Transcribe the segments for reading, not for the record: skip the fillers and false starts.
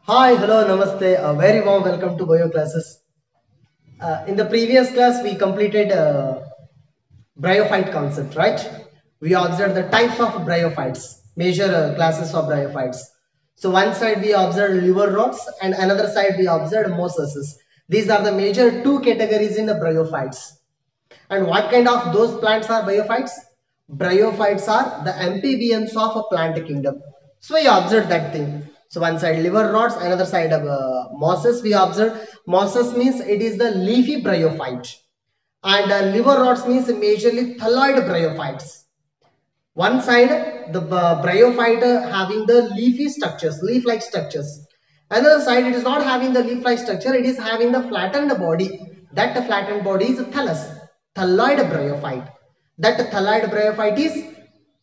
Hi, hello, namaste. A very warm welcome to Bio classes. In the previous class, we completed bryophyte concept, right? We observed the types of bryophytes, major classes of bryophytes. So one side we observed liver rots and another side we observed mosses. These are the major two categories in the bryophytes. And what kind of those plants are bryophytes? Bryophytes are the amphibians of a plant kingdom. So we observed that thing. So one side liver rots, another side of mosses we observed. Mosses means it is the leafy bryophyte. And liver rots means majorly thalloid bryophytes. One side the bryophyte having the leafy structures, leaf-like structures. Another side it is not having the leaf-like structure, it is having the flattened body. That flattened body is thallus, thalloid bryophyte. That thalloid bryophyte is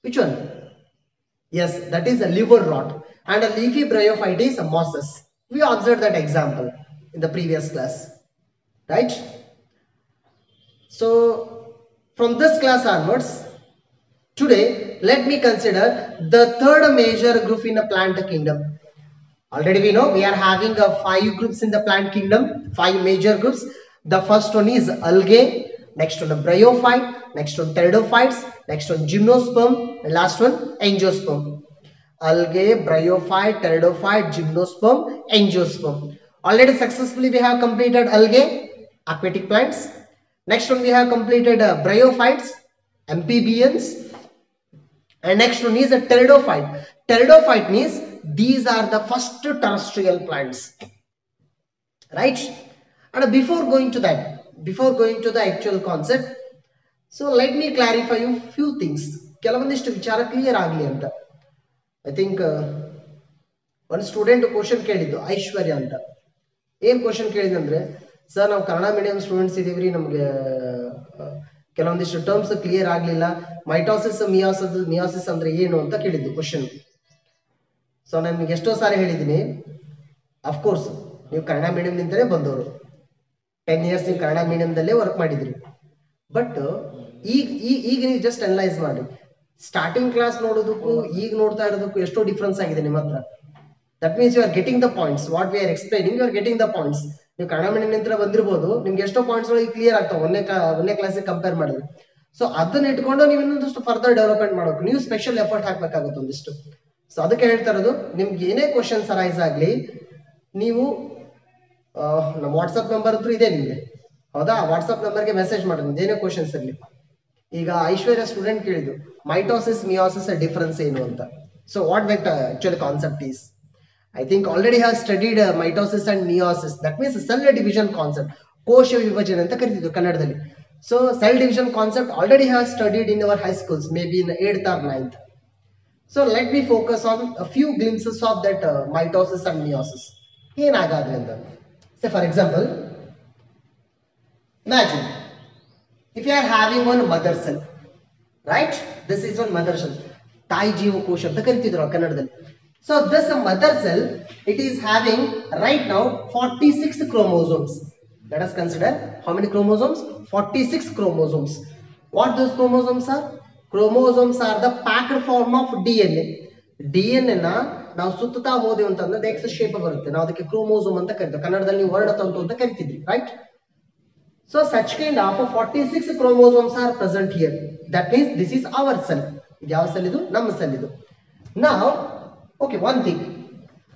which one? Yes, that is a liver rot. And a leafy bryophyte is a mosses. We observed that example in the previous class, right? So from this class onwards, today, let me consider the third major group in the plant kingdom. Already we know we are having five groups in the plant kingdom, five major groups. The first one is algae, next one bryophyte, next one pteridophytes, next one gymnosperm, and last one angiosperm. Algae, bryophyte, pteridophyte, gymnosperm, angiosperm. Already successfully we have completed algae, aquatic plants. Next one we have completed bryophytes, amphibians, and next one is a pteridophyte. Pteridophyte means these are the first terrestrial plants, right? And before going to the actual concept, so let me clarify you few things. ಕೆಲವೊಂದಿಷ್ಟು ವಿಚಾರ clear ಆಗಲಿ ಅಂತ. I think ಒಂದು student question ಕೇಳಿದ್ದು ಐಶ್ವರ್ಯ ಅಂತ. ಏನ್ question ಕೇಳಿದಂದ್ರೆ, sir ನಾವು Kannada medium students ಇದೀವ್ರಿ, ನಮ್ಗೆ ಕೆಲವೊಂದಿಷ್ಟು ಟರ್ಮ್ಸ್ ಕ್ಲಿಯರ್ ಆಗ್ಲಿಲ್ಲ, ಮೈಟೋಸಿಸ್ ಮಿಯಾಸಿಸ್ ಅಂದ್ರೆ ಏನು ಅಂತ ಕೇಳಿದ್ದು ಕ್ವಶನ್. ಸೊ ನಾನು ನಿಮ್ಗೆ ಎಷ್ಟೋ ಸಾರಿ ಹೇಳಿದ್ದೀನಿ, ಅಫ್ಕೋರ್ಸ್ ನೀವು ಕನ್ನಡ ಮೀಡಿಯಂನಿಂದಲೇ ಬಂದವರು, 10 years ನೀವು ಕನ್ನಡ ಮೀಡಿಯಂದಲ್ಲೇ ವರ್ಕ್ ಮಾಡಿದ್ರಿ. ಬಟ್ ಈಗ ನೀವು ಜಸ್ಟ್ ಅನಲೈಸ್ ಮಾಡಿ, ಸ್ಟಾರ್ಟಿಂಗ್ ಕ್ಲಾಸ್ ನೋಡೋದಕ್ಕೂ ಈಗ ನೋಡ್ತಾ ಇರೋದಕ್ಕೂ ಎಷ್ಟೋ ಡಿಫ್ರೆನ್ಸ್ ಆಗಿದೆ ನಿಮ್ಮ ಹತ್ರ. That means you are getting the points, what we are explaining, you are getting the points. ನೀವು ಕನ್ನಡ ಮೀಡಿಯಂ ಬಂದಿರಬಹುದು, ನಿಮ್ಗೆ ಎಷ್ಟೋ ಪಾಯಿಂಟ್ಸ್ ಕ್ಲಿಯರ್ ಆಗ್ತಾವೆ ಒಂದನೇ ಕ್ಲಾಸಿಗೆ ಕಂಪೇರ್ ಮಾಡಿದ್ರೆ. ಸೊ ಅದನ್ನ ಇಟ್ಕೊಂಡು ನೀವು ಇನ್ನೊಂದಷ್ಟು ಫರ್ದರ್ ಡೆವಲಪ್ಮೆಂಟ್ ಮಾಡಬೇಕು, ನೀವು ಸ್ಪೆಷಲ್ ಎಫರ್ಟ್ ಹಾಕ್ಬೇಕಾಗುತ್ತೆ ಒಂದಿಷ್ಟು. ಸೊ ಅದಕ್ಕೆ ಹೇಳ್ತಾ ಇರೋದು, ನಿಮ್ಗೆ ಏನೇ ಕ್ವಶನ್ಸ್ ಅರೈಸ್ ಆಗ್ಲಿ, ನೀವು ನಮ್ಮ ವಾಟ್ಸಪ್ ನಂಬರ್ ಹತ್ರ ಇದೆ ನಿಮ್ಗೆ, ಹೌದಾ? ವಾಟ್ಸಪ್ ನಂಬರ್ಗೆ ಮೆಸೇಜ್ ಮಾಡಿ ನಿಮ್ದು ಏನೇ ಕ್ವಶನ್ಸ್ ಇರಲಿ. ಈಗ ಐಶ್ವರ್ಯ ಸ್ಟೂಡೆಂಟ್ ಕೇಳಿದ್ದು ಮೈಟೋಸಿಸ್ ಮಿಯಾಸಿಸ್ ಡಿಫರೆನ್ಸ್ ಏನು ಅಂತ. So what that actually concept is, I think already have studied mitosis and meiosis. That means cell division concept. Kosha vibhajana anta karitiddu kannadalli. So cell division concept already have studied in our high schools, maybe in 8th or 9th. So let me focus on a few glimpses of that mitosis and meiosis. Enagadre anta. Say for example, imagine if you are having one mother cell, right? This is one mother cell. Tai jeeva kosha anta karitidru kannadalli. So this mother cell, it is having right now 46 chromosomes. Let us consider how many chromosomes? 46 chromosomes. What those chromosomes are? Chromosomes are the packed form of DNA. DNA na ನಾವು ಸುತ್ತುತ್ತಾ ಹೋದೆವು ಅಂತಂದ್ರೆ ಅದು X shape ಬರುತ್ತೆ, ನಾವು ಅದಕ್ಕೆ chromosome ಅಂತ ಕರಿತೀವಿ. ಕನ್ನಡದಲ್ಲಿ ನೀವು ವರ್ಣತಂತು ಅಂತ ಕರಿತಿದ್ರಿ, right? So such kind of 46 chromosomes are present here. That means this is our cell. ಇದು ಯಾವ ಸೆಲ್? ಇದು ನಮ್ಮ ಸೆಲ್ ಇದು. Now okay, one thing,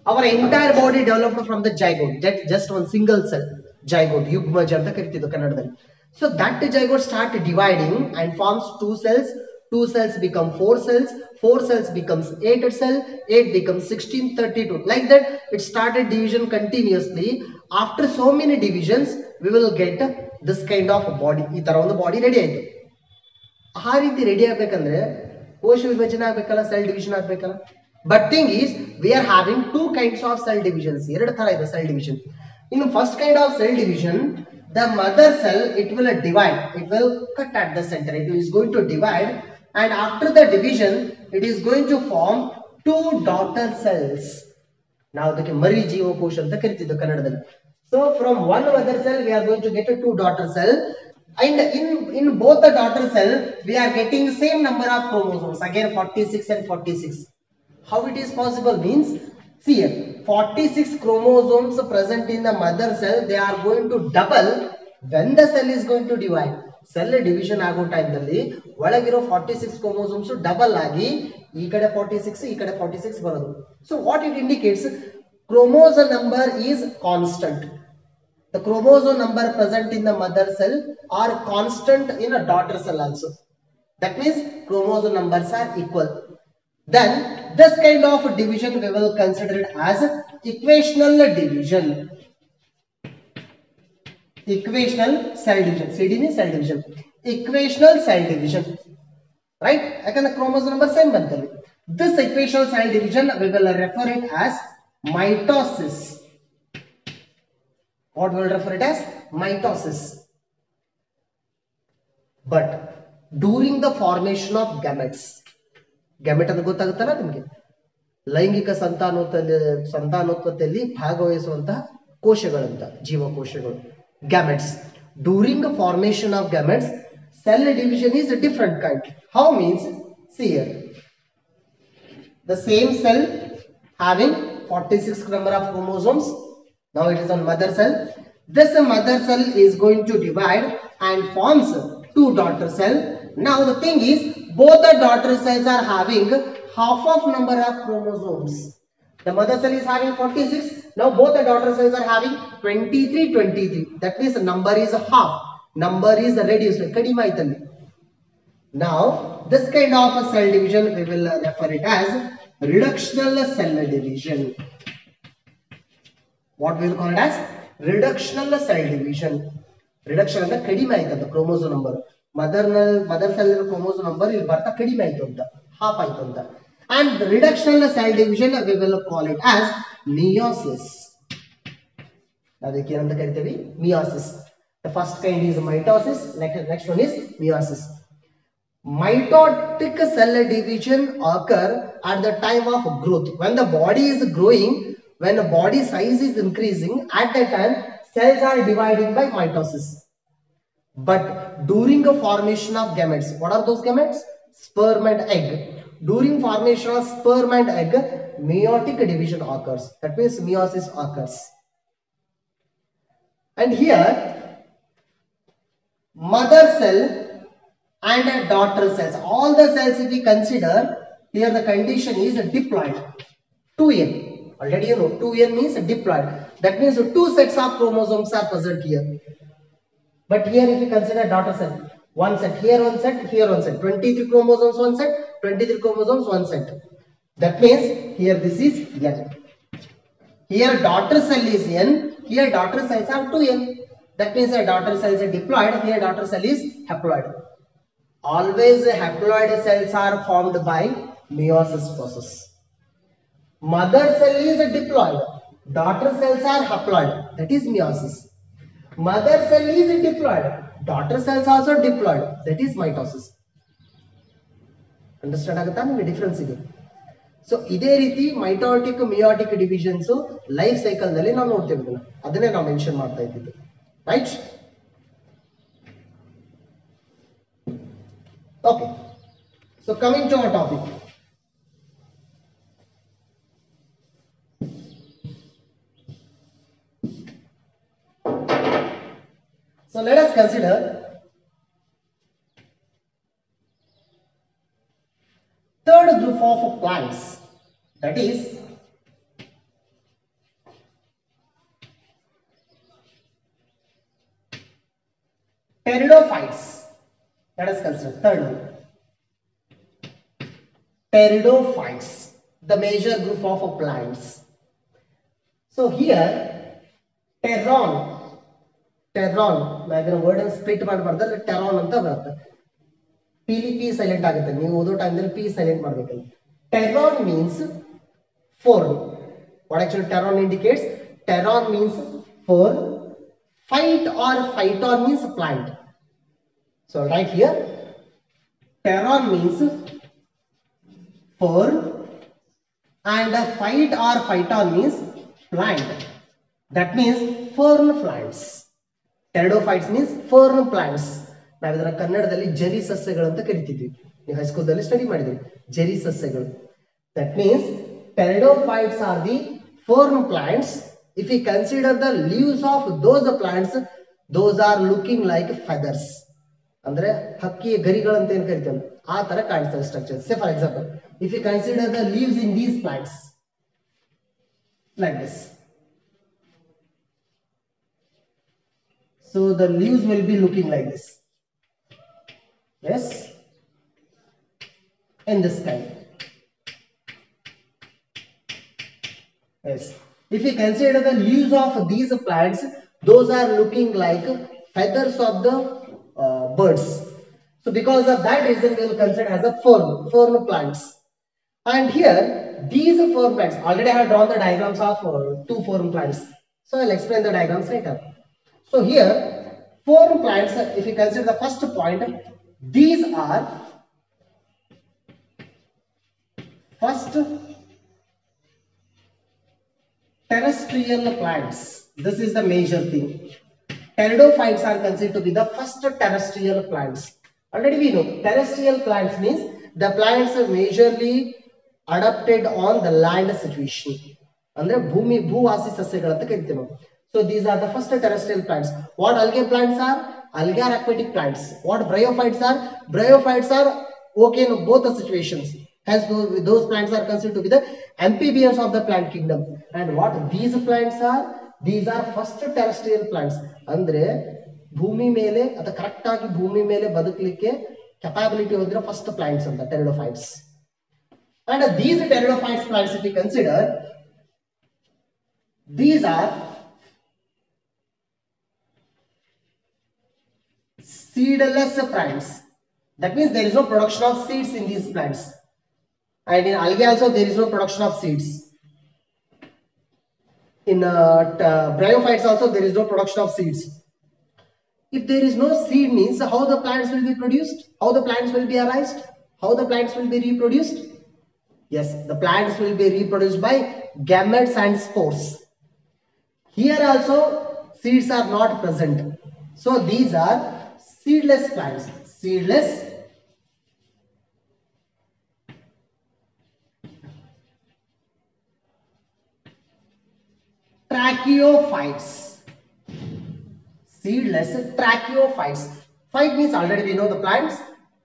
our entire body developed from the zygote, that just one single cell, zygote, yugmaja anta karitiddu kannadalli. So that zygote start dividing and forms two cells become four cells becomes 8 cell, 8 becomes 16, 32, like that it started division continuously. After so many divisions we will get this kind of body. ee tara ಒಂದು body ready ಆಯ್ತು. ಆ ರೀತಿ ready ಆಗಬೇಕಂದ್ರೆ ಕೋಶ ವಿಭಜನೆ ಆಗಬೇಕಲ್ಲ, cell division ಆಗಬೇಕಲ್ಲ. But thing is, we are having two kinds of cell divisions. ಎರಡು ತರ ಇದೆ cell division. In the first kind of cell division, the mother cell, it will divide, it will cut at the center, it is going to divide, and after the division it is going to form two daughter cells. Now ಅದಕ್ಕೆ ಮರಿ ಜೀವಕೋಶ ಅಂತ ಕರೀತಿದ್ದು ಕನ್ನಡದಲ್ಲಿ. So from one mother cell we are going to get a two daughter cell, and in both the daughter cell we are getting same number of chromosomes, again 46 and 46. How it is possible means, See here, 46 chromosomes present in the mother cell, they are going to double when the cell is going to divide. Cell division ಆಗೋ time ದಲ್ಲಿ ಒಳಗಿರೋ 46 chromosomes double ಆಗಿ ಈ ಕಡೆ 46 ಈ ಕಡೆ 46 ಬರೋದು. So what it indicates, chromosome number is constant. The chromosome number present in the mother cell are constant in a daughter cell also. That means chromosome numbers are equal. Then this kind of division we will consider it as equational division. Equational cell division. CD means cell division. Equational cell division. Right? Again, the chromosome number same bantali. This equational cell division we will refer it as mitosis. What we will refer it as? Mitosis. But during the formation of gametes, gamete ಅಂತ ಗೊತ್ತಾಗುತ್ತಲ್ಲ ನಿಮಗೆ, ಲೈಂಗಿಕ ಸಂತಾನೋತ್ಪತ್ತಿಯಲ್ಲಿ ಭಾಗವಹಿಸುವಂತಹ ಕೋಶಗಳಂತ, ಜೀವಕೋಶಗಳು, gametes. During formation of gametes, cell division is a different kind. How means, see here, the same cell having 46 number of chromosomes. Now it is on mother cell. This mother cell is going to divide and forms two daughter cell. Now the thing is, both the daughter cells are having half of number of chromosomes. The mother cell is having 46. Now both the daughter cells are having 23. That means the number is half. Number is reduced. Now this kind of a cell division we will refer it as reductional cell division. What we will call it as reductional cell division. Reduction ಅಂದ್ರೆ ಕಡಿಮೆ ಆಯ್ತಂತ chromosome number. Mother cell chromosome number ಇಲ್ಲಿ ಬರ್ತಾ ಕಡಿಮೆ ಆಯ್ತು ಅಂತ, half ಆಯ್ತು ಅಂತ. And the reductional cell division we will call it as meiosis. ಅದಕ್ಕೆ ಏನಂತ ಕರಿತೀವಿ? Meiosis. The first kind is mitosis, next one is meiosis. Mitotic cell division occur at the time of growth. When the body is growing, when the body size is increasing, at that time cells are dividing by mitosis. But during the formation of gametes, what are those gametes? Sperm and egg. During formation of sperm and egg, meiotic division occurs. That means meiosis occurs. And here, mother cell and daughter cells, all the cells if we consider, here the condition is diploid. 2n. Already you know, 2n means diploid. That means two sets of chromosomes are present here. But here if you consider daughter cell, one set, here one set, here one set, 23 chromosomes one set, 23 chromosomes one set. That means here this is n. Here daughter cell is n, here daughter cells are 2n. That means a daughter cell is diploid, here daughter cell is haploid. Always haploid cells are formed by meiosis process. Mother cell is diploid, daughter cells are haploid, that is meiosis. Mother cell is diploid, daughter cells also diploid, that is mitosis. Understand agutta niಮಗೆ difference ಇದೆ. So ಇದೇ ರೀತಿ mitotic meiotic divisions life cycle ನಲ್ಲಿ ನಾವು ನೋಡ್ತೇವೆ, ಅದನ್ನೇ ನಾವು mention ಮಾಡ್ತಾ ಇದ್ದೀವಿ, right? Okay, so coming to our topic. So let us consider third group of plants, that is pteridophytes. Let us consider third one, pteridophytes, the major group of plants. So here pteron, ನಾನು ಇದನ್ನ word split ಮಾಡಬಾರ್ದು, ಟೆರಾನ್ ಅಂತ ಬರುತ್ತೆ. P silent ಆಗುತ್ತೆ, ನೀವು ಓದೋ ಟೈಮ್ದಲ್ಲಿ P silent ಮಾಡಬೇಕಲ್ಲ. Pteron means fern. What actually pteron indicates? Pteron means fern. Phyte or phyton means plant. So right here, pteron means fern and fight or phyton means plant. That means fern plants. Pteridophytes means fern plants. ನಾವು ಇದರ ಕನ್ನಡದಲ್ಲಿ ಜರಿ ಸಸ್ಯಗಳು ಅಂತ ಕರಿತಿದ್ವಿ. ನೀವು high school ದಲ್ಲಿ study ಮಾಡಿದ್ರಿ ಜರಿ ಸಸ್ಯಗಳು. That means Pteridophytes are the fern plants. If we consider the leaves of those plants, those are looking like feathers. ಅಂದ್ರೆ ಹಕ್ಕಿಯ ಗರಿಗಳಂತ ಏನು ಕರಿತೀವಿ ಆ ತರ ಕಾಣಿಸ್ತವೆ structure. Say for example, if you consider the leaves in these plants like this, so the leaves will be looking like this. Yes, in this kind. Yes, if we consider the leaves of these plants, those are looking like feathers of the birds. So because of that reason, we will consider as a fern plants. And here these fern plants, already I have drawn the diagrams of two fern plants, so I'll explain the diagrams later. So here fern plants, if you consider the first point, these are first terrestrial plants. This is the major thing. Pteridophytes are considered to be the first terrestrial plants. Already we know terrestrial plants means the plants are majorly adapted on the land situation. Andre bhumi bhuvasi sasyagalu anta kariತೀವಿ ನಾವು. So these are the first terrestrial plants. What algae plants are? Algae are aquatic plants. What bryophytes are? Bryophytes are okay in both the situations. Hence those plants are considered to be the amphibians of the plant kingdom. And what these plants are? These are first terrestrial plants. ಅಂದ್ರೆ ಭೂಮಿ ಮೇಲೆ ಅಥವಾ correct ಆಗಿ ಭೂಮಿ ಮೇಲೆ ಬದುಕಲಿಕ್ಕೆ capability ಹೊಂದಿರೋ first plants ಅಂತ pteridophytes. And these pteridophytes plants, if we consider, these are seedless plants. That means there is no production of seeds in these plants. And in algae also there is no production of seeds. In bryophytes also there is no production of seeds. If there is no seed means how the plants will be produced? How the plants will be arised? How the plants will be reproduced? Yes, the plants will be reproduced by gametes and spores. Here also seeds are not present. So these are seedless plants. Seedless tracheophytes. Seedless tracheophytes. Phyte means already we know the plants.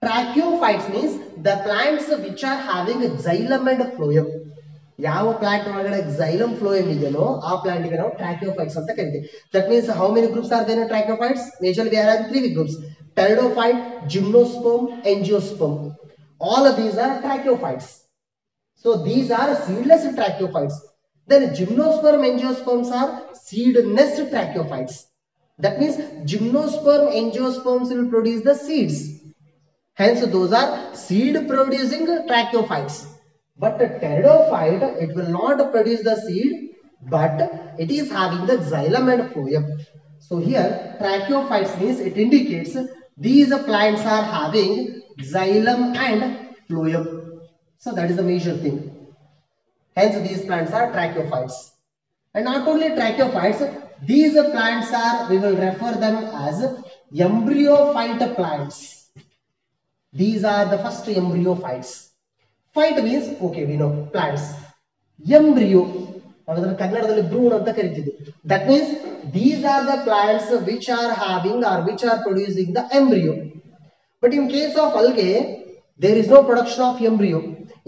Tracheophytes means the plants which are having xylem and phloem. ಯಾವ plant ಒಳಗಡೆ xylem phloem ಇದೆಯೋ ಆ plant ಗೆ ನಾವು ಟ್ರಾಕಿಯೋಫೈಟ್ಸ್ ಅಂತ ಕರಿತೀವಿ. That means how many groups are there in tracheophytes? Majorly we are having three groups: pteridophyte, gymnosperm, angiosperm. All of these are tracheophytes. So these are seedless tracheophytes. Then gymnosperm, angiosperms are seedless tracheophytes. That means gymnosperm, angiosperms will produce the seeds. Hence those are seed producing tracheophytes. But the pteridophyte, it will not produce the seed, but it is having the xylem and phloem. So here tracheophytes means it indicates these plants are having xylem and phloem. So that is the major thing. Hence these plants are tracheophytes. And not only tracheophytes, these plants are, we will refer them as embryophyte plants. These are the first embryophytes. Phyte means okay, we know plants. Embryo, ಅದನ್ನ ಕನ್ನಡದಲ್ಲಿ ಭ್ರೂಣ ಅಂತ ಕರೀತಿದ್ವಿ. That means these are the plants which are having or which are producing the embryo. But in case of algae, there is no production of embryo.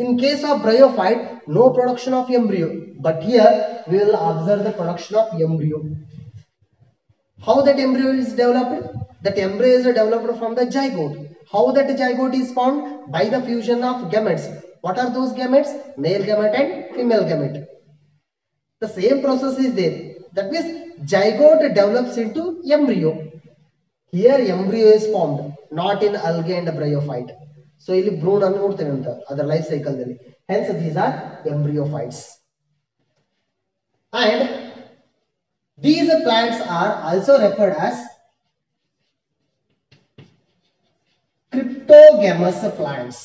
In case of bryophyte, no production of embryo. But here we will observe the production of embryo. How that embryo is developed? That embryo is developed from the zygote. How that zygote is formed? By the fusion of gametes. What are those gametes? Male gamete and female gamete. The same process is there. That means zygote develops into embryo. Here embryo is formed, not in algae and bryophyte. So ಇಲ್ಲಿ ಭ್ರೂಣ ಅನ್ನು ನೋಡ್ತೇವೆ ಅಂತ ಅದರ life cycle ದಲ್ಲಿ. Hence these are embryophytes. And these plants are also referred as cryptogamous plants.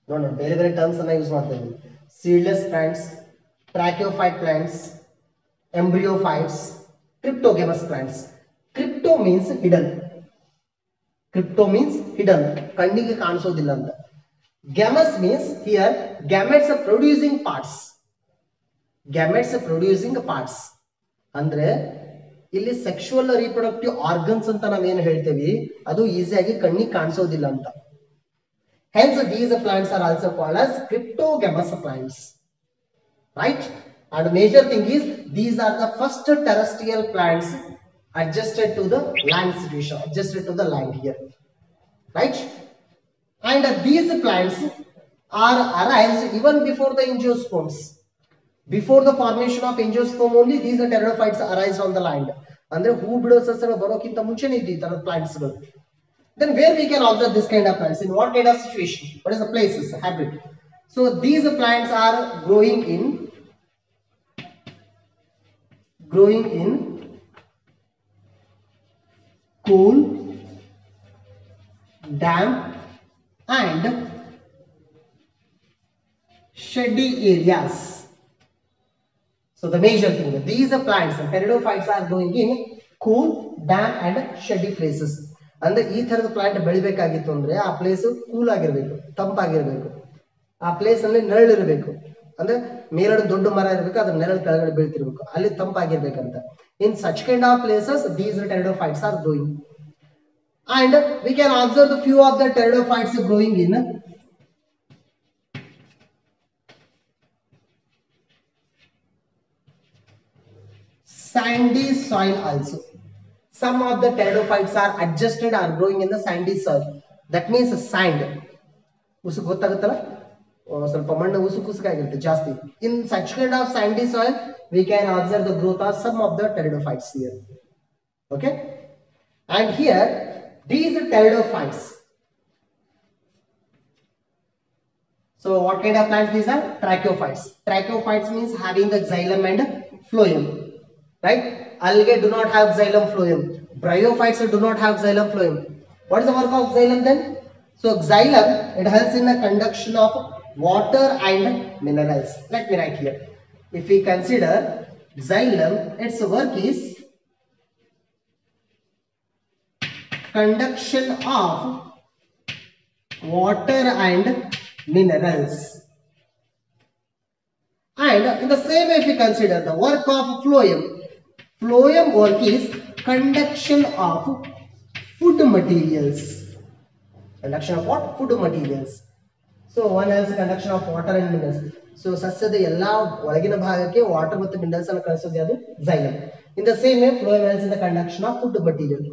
No, ಬೇರೆ ಬೇರೆ terms ಅನ್ನ ಯೂಸ್ ಮಾಡ್ತಾ ಇದ್ದೀವಿ. Seedless plants, tracheophyte plants, embryophytes, cryptogamous plants. Crypto means hidden. Crypto means hidden. ಕಣ್ಣಿಗೆ ಕಾಣಿಸೋದಿಲ್ಲ ಅಂತ. Gametes means here gametes are producing parts. Gametes are producing parts. ಅಂದ್ರೆ ಇಲ್ಲಿ ಸೆಕ್ಷುವಲ್ ರೀಪ್ರೊಡಕ್ಟಿವ್ ಆರ್ಗನ್ಸ್ ಅಂತ ನಾವೇನು ಹೇಳ್ತೇವೆ ಅದು ಈಸಿಯಾಗಿ ಕಣ್ಣಿಗೆ ಕಾಣಿಸೋದಿಲ್ಲ ಅಂತ. Hence these plants are also called as cryptogamous plants. Right? And major thing is these are the first terrestrial plants adjusted to the land situation, adjusted to the land here. Right? And these plants are arise even before the angiosperms. Before the formation of angiosperm only these pteridophytes arise on the land. ಅಂದ್ರೆ ಹೂ ಬಿಡೋ ಸಸ್ಯಗಳು ಬರೋಕ್ಕಿಂತ ಮುಂಚೆನೇ ಇದೆ ಈ ತರದ plants ಗಳು. Then where we can observe this kind of plants? In what kind of situation? What is the places, habit? So these plants are growing in cool, damp and shady areas. So the major thing, these plants, pteridophytes are growing in cool, damp and shady places. ಅಂದ್ರೆ ಈ ತರದ plant ಬೆಳಿಬೇಕಾಗಿತ್ತು ಅಂದ್ರೆ ಆ place cool ಆಗಿರ್ಬೇಕು, ತಂಪಾಗಿರ್ಬೇಕು, ಆ place ಅಲ್ಲಿ ನೆರಳಿರ್ಬೇಕು. ಅಂದ್ರೆ ಮೇಲ್ಗಡೆ ದೊಡ್ಡ ಮರ ಇರಬೇಕು, ಅದ್ರ ನೆರಳು ಕೆಳಗಡೆ ಬೀಳ್ತಿರ್ಬೇಕು, ಅಲ್ಲಿ ತಂಪಾಗಿರ್ಬೇಕಂತ. In such kind of places these pteridophytes are growing. And we can observe the few of the pteridophytes growing in sandy soil also. Some of the pteridophytes are adjusted or growing in the sandy soil. That means sand. ಉಸು ಗೊತ್ತಾಗುತ್ತಲ್ಲ, ಸ್ವಲ್ಪ ಮಣ್ಣು ಉಸುಕಾಗಿರುತ್ತೆ ಜಾಸ್ತಿ. In such kind of sandy soil we can observe the growth of some of the pteridophytes here. Okay, and here these pteridophytes. So what kind of plants these are? Tracheophytes. Tracheophytes means having the xylem and phloem. Right? Algae do not have xylem phloem. Bryophytes do not have xylem phloem. What is the work of xylem then? So xylem, it helps in the conduction of water and minerals. Let me write here. If we consider xylem, its work is conduction of water and minerals. And in the same way, if we consider the work of phloem, phloem work is conduction of food materials. Conduction of what? Food materials. So one is conduction of water and minerals. So ಸಸ್ಯದ ಎಲ್ಲಾ ಒಳಗಿನ ಭಾಗಕ್ಕೆ water ಮತ್ತು minerals ಅನ್ನು ಕಳಿಸೋದು ಯಾವುದು? xylem. In the same way, phloem helps in the conduction of food material.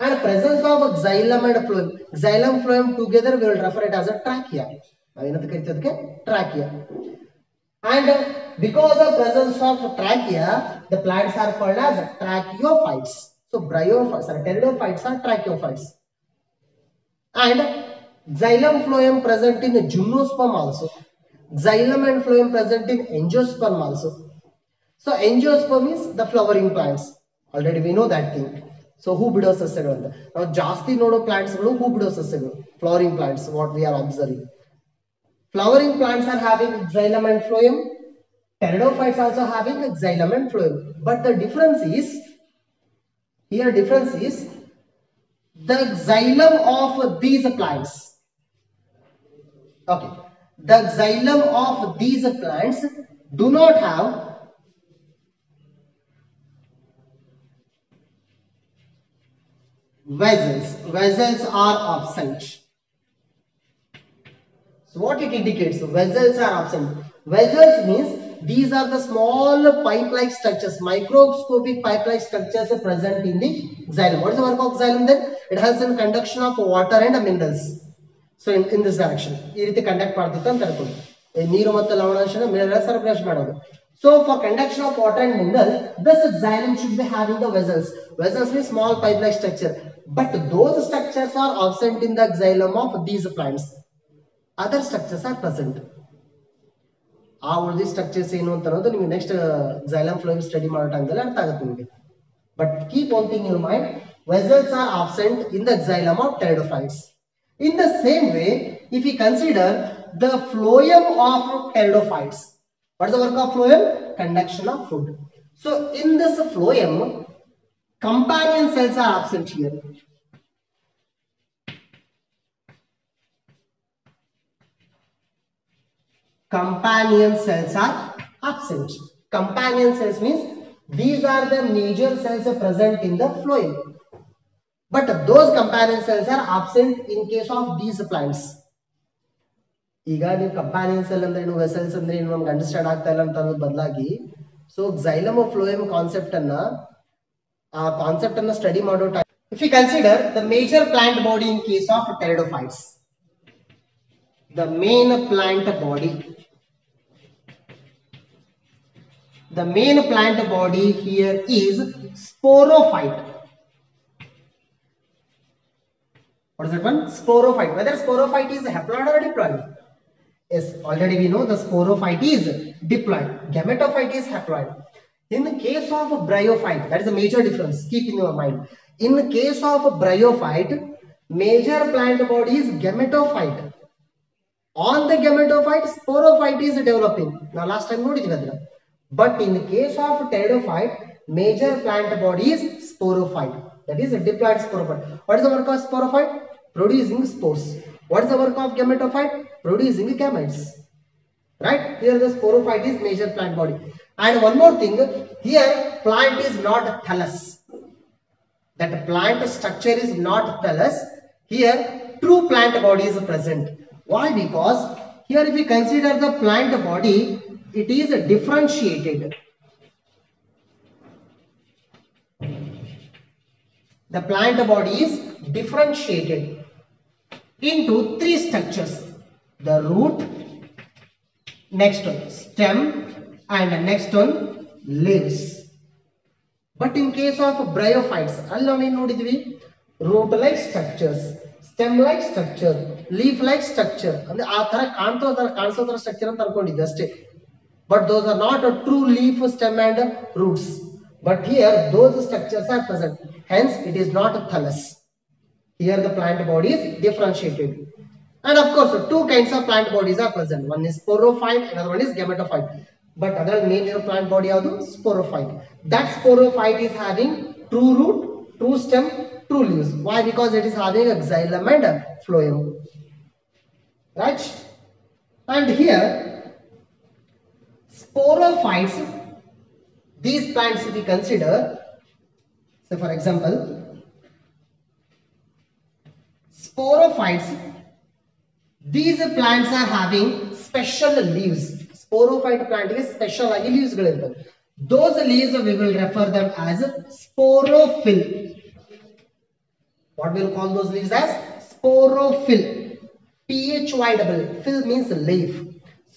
And presence of xylem and phloem. Xylem phloem together we will refer it as a trachea. ನಾವೇನಂತ ಕರಿತೀವಿ ಅದಕ್ಕೆ? Trachea. And because of presence of trachea, the plants are called as tracheophytes. So bryophytes or pteridophytes are tracheophytes. And xylem phloem present in gymnosperm also. Xylem and phloem present in angiosperm also. So angiosperm is the flowering plants. Already we know that thing. So ಹೂ ಬಿಡೋ ಸಸ್ಯಗಳು ಅಂತ ನಾವು ಜಾಸ್ತಿ ನೋಡೋ plants ಗಳು ಹೂ ಬಿಡೋ ಸಸ್ಯಗಳು, flowering plants, what we are observing. Flowering plants are having xylem and phloem. Pteridophytes also having xylem and phloem. But the difference is, here difference is the xylem of these plants. Okay, the xylem of these plants do not have vessels. Vessels are absent. So what it indicates? Vessels are absent. Vessels means these are the small pipe-like structures, microscopic pipe-like structures present in the xylem. What is the work of xylem then? It has in conduction of water and minerals. So in this direction, ಈ ರೀತಿ conduct ಮಾಡ್ತಿತ್ತು ಅಂತ ಅನ್ಕೊಳ್ಳಿ. ನೀರು ಮತ್ತು ಲವಣಾಂಶನ mineral ಸರಬರಾಜು ಮಾಡೋದು. So for conduction of water and mineral, this xylem should be having the vessels. Vessels means small pipe-like structure. But those structures are absent in the xylem of these plants. Other structures are present. ಆ ಉಳಿದ structures ಏನು ಅಂತ ಅನ್ನೋದು ನಿಮಗೆ next xylem phloem study ಮಾಡೋ ಟೈಮ್ದಲ್ಲಿ ಅರ್ಥ ಆಗುತ್ತೆ ನಿಮಗೆ. But keep one thing in mind, vessels are absent in the xylem of pteridophytes. In the same way, if we consider the phloem of pteridophytes, what is the work of phloem? Conduction of food. So in this phloem, companion cells are absent here. companion cells are absent. Companion cells means these are the major cells present in the phloem. But those companion cells are absent in case of these plants. ಈಗ ನೀವು companion cell ಅಂದ್ರೆ ಏನು vessels ಅಂದ್ರೆ ಏನು ನಮ್ಗೆ understand ಆಗ್ತಾ ಇಲ್ಲ ಅಂತ ಅನ್ನೋದು ಬದಲಾಗಿ ಸೊ xylem phloem ಕಾನ್ಸೆಪ್ಟ್ ಅನ್ನ ಸ್ಟಡಿ ಮಾಡೋ time if you consider the major plant body in case of pteridophytes the main plant body here is sporophyte. What is that one? Sporophyte. Whether sporophyte is haploid or diploid? Yes, already we know the sporophyte is diploid. Gametophyte is haploid. In the case of bryophyte, that is a major difference. Keep in your mind. In the case of bryophyte, major plant body is gametophyte. On the gametophyte, sporophyte is developing. Now last time noted adra. But in the case of pteridophyte, major plant body is sporophyte. That is a diploid sporophyte. What is the work of sporophyte? Producing spores. What is the work of gametophyte? Producing gametes. Right? Here the sporophyte is major plant body. And one more thing, here plant is not thallus. That plant structure is not thallus. Here true plant body is present. Why? Because here if we consider the plant body, it is differentiated. The plant body is differentiated into three structures. The root, next one stem, and next one leaves. But in case of bryophytes, allaveen nodidvi root like structures, stem like structure, leaf like structure. ಅಂದ್ರೆ ಆ ತರ ಕಾಣಿಸೋ ತರ structure ಅಂತ ಅನ್ಕೊಂಡಿದ್ದೆ ಅಷ್ಟೇ. But those are not a true leaf, stem and roots. But here those structures are present. Hence it is not a thallus. Here the plant body is differentiated. And of course two kinds of plant bodies are present. One is sporophyte, another one is gametophyte. But other main plant body yadu sporophyte. That sporophyte is having true root, true stem, true leaves. Why? Because it is having a xylem and a phloem. Right? And here sporophytes, these plants if we consider, so for example sporophytes, these plants are having special leaves. Sporophyte plant is special leaves. Those leaves we will refer them as sporophyll. What we will call those leaves as? Sporophyll. PHY double. Fill means leaf.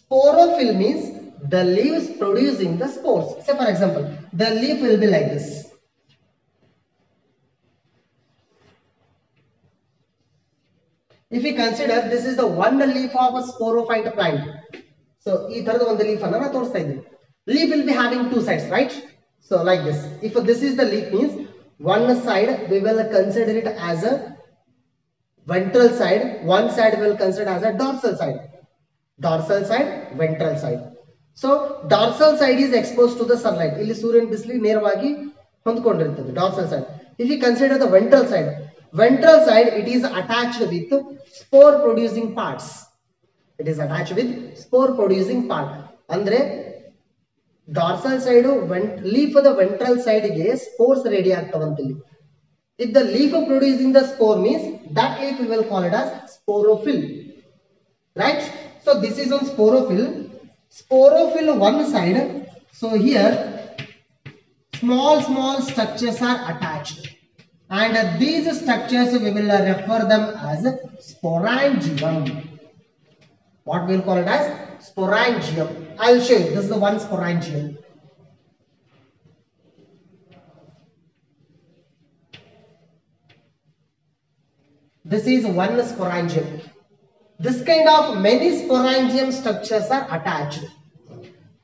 Sporophyll means the leaves producing the spores. Say for example, the leaf will be like this. If we consider this is the one leaf of a sporophyte plant. So, ee tarada one leaf anna na torsta idini. Leaf will be having two sides, right? So, like this. If this is the leaf means one side we will consider it as a ventral side, one side we will consider as a dorsal side. Dorsal side, ventral side. So, dorsal side is exposed to the sunlight. Illi suryan bisli ನೇರವಾಗಿ ಹೊಂದಿಕೊಂಡಿರುತ್ತದೆ dorsal side. If you consider the ventral side it is attached with spore producing parts. It is attached with spore producing part. Andre dorsal side leaf the ventral side ge spores ready ಆಗ್ತಾವಂತಿಲ್ಲಿ. If the leaf producing the spore means that leaf we will call it as sporophyll. Right? So this is on sporophyll. Sporophyll one side. So here small structures are attached. And these structures we will refer them as sporangium. What we will call it as? Sporangium. I will show you. This is the one sporangium. This is one sporangium. This kind of many sporangium structures are attached.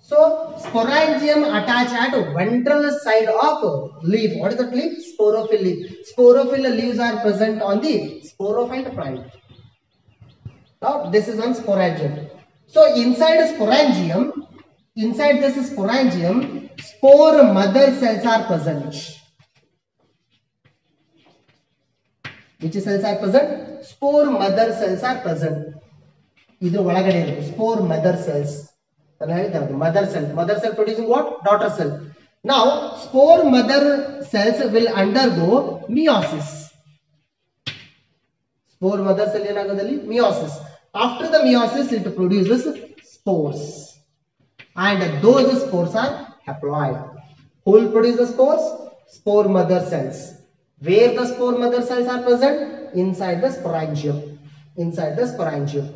So sporangium attached at ventral side of leaf. What is that leaf? Sporophyll leaf. Sporophyll leaves are present on the sporophyte plant. Now this is one sporangium. So inside this sporangium, spore mother cells are present. Which cells are present? Spore mother cells are present. ಇದ್ರ ಒಳಗಡೆ ಇರುತ್ತೆ spore mother cells. ನಾನು ಹೇಳಿದೆ mother cell producing what? Daughter cell. Now spore mother cells will undergo meiosis. Spore mother cell ಏನಾಗೋದಲ್ಲಿ meiosis. After the meiosis it produces spores and those spores are haploid. Who will produce the spores? Spore mother cells. Where the spore mother cells are present? Inside the sporangium. Inside the sporangium.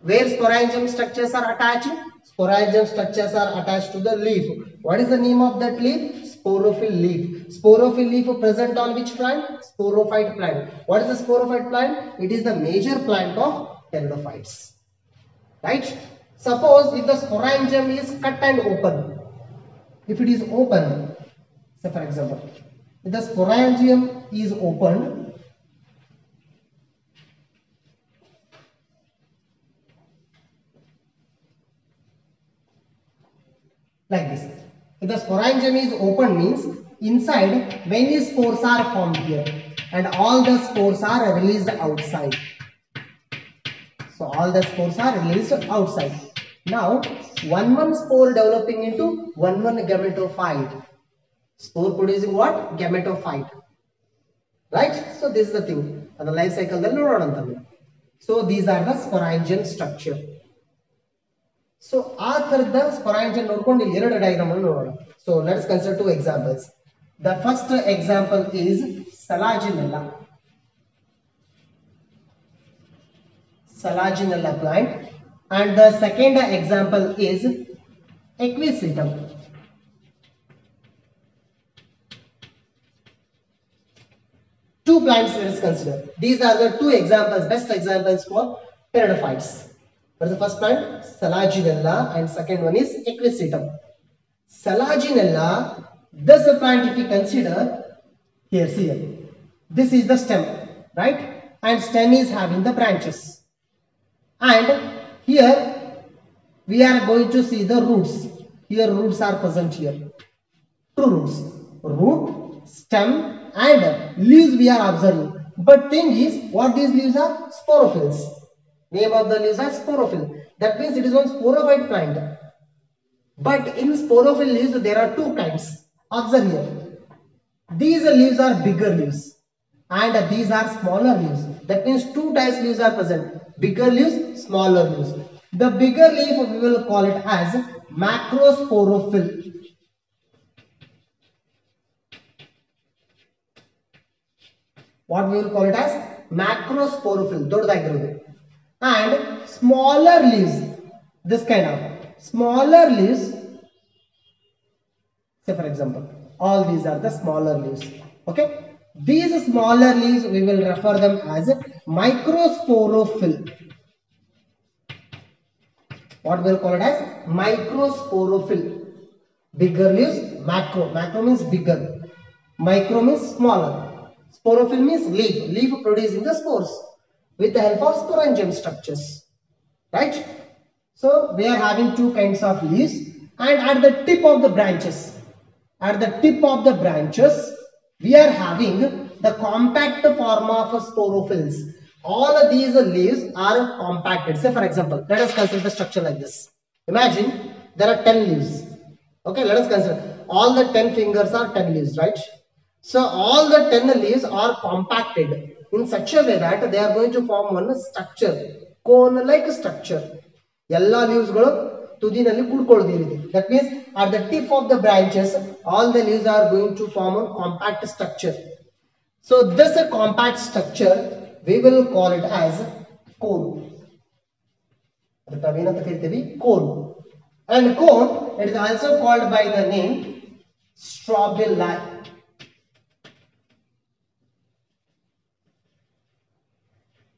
Where sporangium structures are attached? Sporangium structures are attached to the leaf. What is the name of that leaf? Sporophyll leaf. Sporophyll leaf present on which plant? Sporophyte plant. What is the sporophyte plant? It is the major plant of pteridophytes. Right? Suppose if the sporangium is cut and open. If it is open, say for example, if the sporangium is opened, like this. If the sporangium is open means inside many spores are formed here and all the spores are released outside. So all the spores are released outside. Now one spore developing into one gametophyte. Spore producing what? Gametophyte. Right? So this is the thing. And the life cycle dalli nododantadu. So these are the sporangium structure. So ಆ ತರದ sporangium ನೋಡ್ಕೊಂಡು ಇಲ್ಲಿ ಎರಡು diagram ಅನ್ನು ನೋಡೋಣ. So let's consider two examples. The first example is Salaginella. Salaginella plant, and the second example is Equisetum. Two plants let us consider. These are the two examples, best examples for pteridophytes. What is the first plant? Salaginella, and second one is Equisetum. Salaginella, this plant if you consider, here see here, this is the stem, right? And stem is having the branches. And here we are going to see the roots. Here roots are present here. Two roots. Root, stem and leaves we are observing. But thing is, what these leaves are? Sporophylls. Name of the leaves are sporophyll. That means it is one sporophyte plant. But in sporophyll leaves there are two kinds. Observe here. These leaves are bigger leaves and these are smaller leaves. That means two types leaves are present. Bigger leaves, smaller leaves. The bigger leaf we will call it as macrosporophyll. What we will call it as? Macrosporophyll. ದೊಡ್ಡದಾಗಿರೋದು. And smaller leaves, this kind of smaller leaves, say for example, all these are the smaller leaves. Okay, these smaller leaves we will refer them as microsporophyll. What we will call it as? Microsporophyll. Bigger leaves, macro means bigger, micro means smaller, sporophyll means leaf producing the spores with the help of sporangium structures. Right? So we are having two kinds of leaves, and at the tip of the branches, we are having the compact form of sporophylls. All of these leaves are compacted. Say for example, let us consider the structure like this. Imagine there are 10 leaves. Okay, let us consider all the 10 fingers are 10 leaves, right? So all the 10 leaves are compacted in such a way that they are going to form one structure, cone like structure. Ella leaves ಗಳು ತುದಿನಲ್ಲಿ ಕೂಡ್ಕೊಳ್ಳೋದು ಈ ರೀತಿ. That means at the tip of the branches all the leaves are going to form a compact structure. So this compact structure we will call it as cone. ಅದಕ್ಕೆ ನಾವೇನಂತ ಕರಿತೀವಿ? Cone. And cone, it is also called by the name strobili.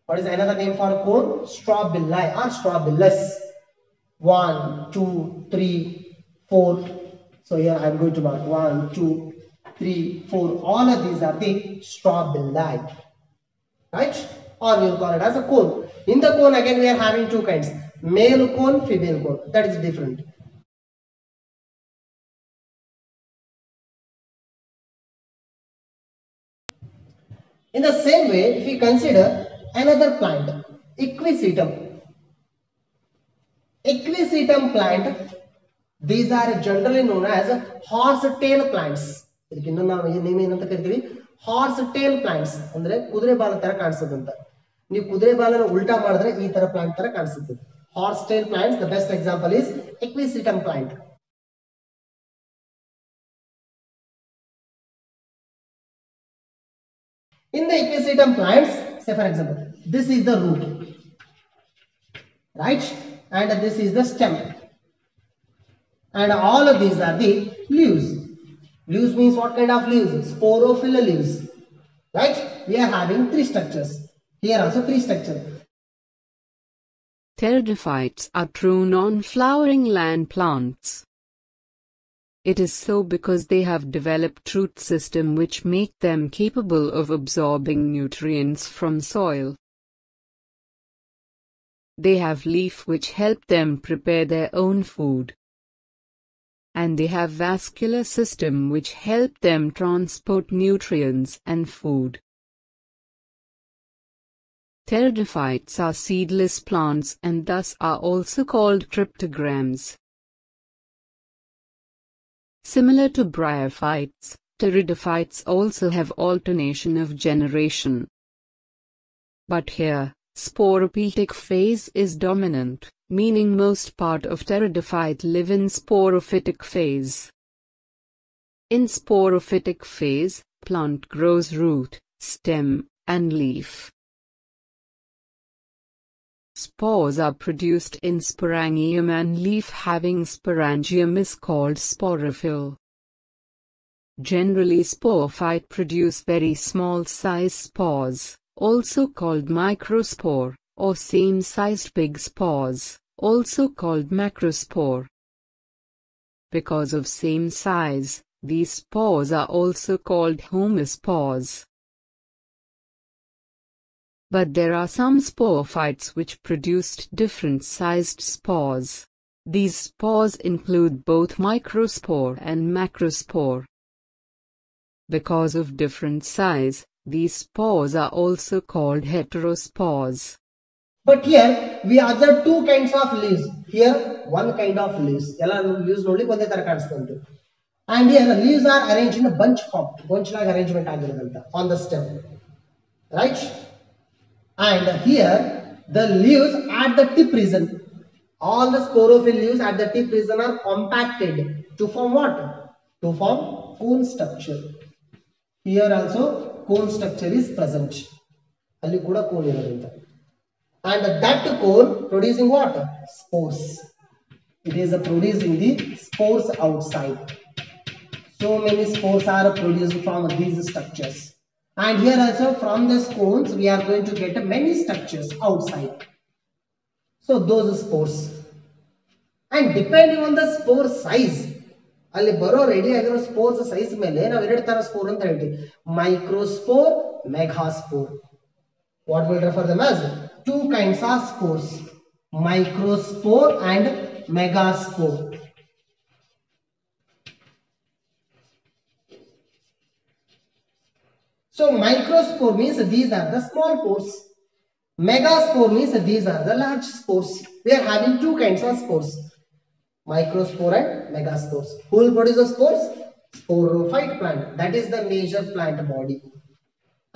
What is another name for cone? Strobili or strobilus. 1, 2, 3, 4. So here I am going to mark 1, 2, 3, 4. All of these are the strobili. Right? Or we will call it as a cone. In the cone again we are having two kinds. Male cone, female cone. That is different. In the same way, if we consider another plant, Equisetum. Equisetum plant, these are generally known as horsetail plants. Horsetail plants ಅಂದ್ರೆ ಕುದುರೆ ಬಾಲ ತರ ಕಾಣಿಸುತ್ತಂತ. ನೀವು ಕುದುರೆ ಬಾಲನ ಉಲ್ಟಾ ಮಾಡಿದ್ರೆ ಈ ತರ ಪ್ಲಾಂಟ್ ತರ ಕಾಣಿಸುತ್ತೆ. Horsetail plants, the best example is Equisetum plant. In the Equisetum plants, say for example, this is the root, right? And this is the stem. And all of these are the leaves. Leaves means what kind of leaves? Sporophyll leaves, right? We are having three structures. Here also three structures. Pteridophytes are true non-flowering land plants. It is so because they have developed root system which make them capable of absorbing nutrients from soil. They have leaf which help them prepare their own food. And they have vascular system which help them transport nutrients and food. Pteridophytes are seedless plants and thus are also called cryptogams. Similar to bryophytes, pteridophytes also have alternation of generation. But here, sporophytic phase is dominant, meaning most part of pteridophyte live in sporophytic phase. In sporophytic phase, plant grows root, stem, and leaf. Spores are produced in sporangium and leaf having sporangium is called sporophyll. Generally sporophyte produce very small size spores, also called microspore, or same-sized big spores, also called macrospore. Because of same size, these spores are also called homospores. But there are some sporophytes which produced different-sized spores. These spores include both microspore and macrospore. Because of different size, these spores are also called heterospores. But here we observe two kinds of leaves. Here one kind of leaves. Ella leaves only ಒಂದೇ ತರ ಕಾಣಿಸುತ್ತೆ. And here the leaves are arranged in a bunch form. Bunch like arrangement ಆಗಿರೋದಂತ on the stem. Right? And here the leaves at the tip region, all the sporophyll leaves at the tip region are compacted to form what? To form cone structure. Here also cone structure is present. ಅಲ್ಲಿ ಕೂಡ cone ಇರೋದ್ರಿಂದ. And that cone producing what? Spores. It is producing the spores outside. So many spores are produced from these structures. And here also from the cones we are going to get many structures outside. So those spores. And depending on the spore size, ಅಲ್ಲಿ ಬರೋ ready ಆಗಿರೋ spores size ಮೇಲೆ ನಾವು ಎರಡು ತರ spore ಅಂತ ಹೇಳ್ತೀವಿ. Microspore, megaspore. What will refer them as? Two kinds of spores, microspore and megaspore. So microspore means these are the small pores. Megaspore means these are the large spores. We are having two kinds of spores, microspore and megaspores. Who will produce the spores? Sporophyte plant. That is the major plant body.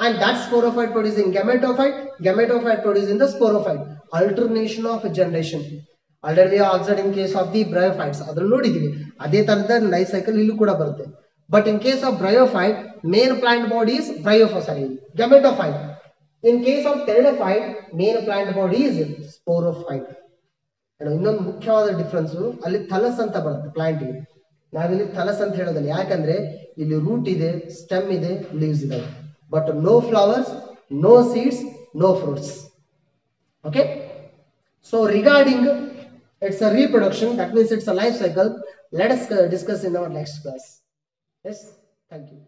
And that sporophyte producing gametophyte, gametophyte producing the sporophyte. Alternation of generation. Already we observed in case of the bryophytes. Adallu nodidivi. Ade tarada life cycle illu kuda barutte. But in case of bryophyte, main plant body is gametophyte. In case of pteridophyte, main plant body is sporophyte. And ಇನ್ನೊಂದು ಮುಖ್ಯವಾದ difference ಅಲ್ಲಿ thallus ಅಂತ ಬರುತ್ತೆ plant ಗೆ. ನಾವಿಲ್ಲಿ thallus ಅಂತ ಹೇಳೋದಿಲ್ಲ, ಯಾಕಂದ್ರೆ ಇಲ್ಲಿ ರೂಟ್ ಇದೆ, ಸ್ಟೆಮ್ ಇದೆ, ಲೀವ್ಸ್ ಇದೆ. But no flowers, no seeds, no fruits. Okay. So regarding it's a reproduction, that means it's a life cycle. Let us discuss in our next class. Yes. Thank you.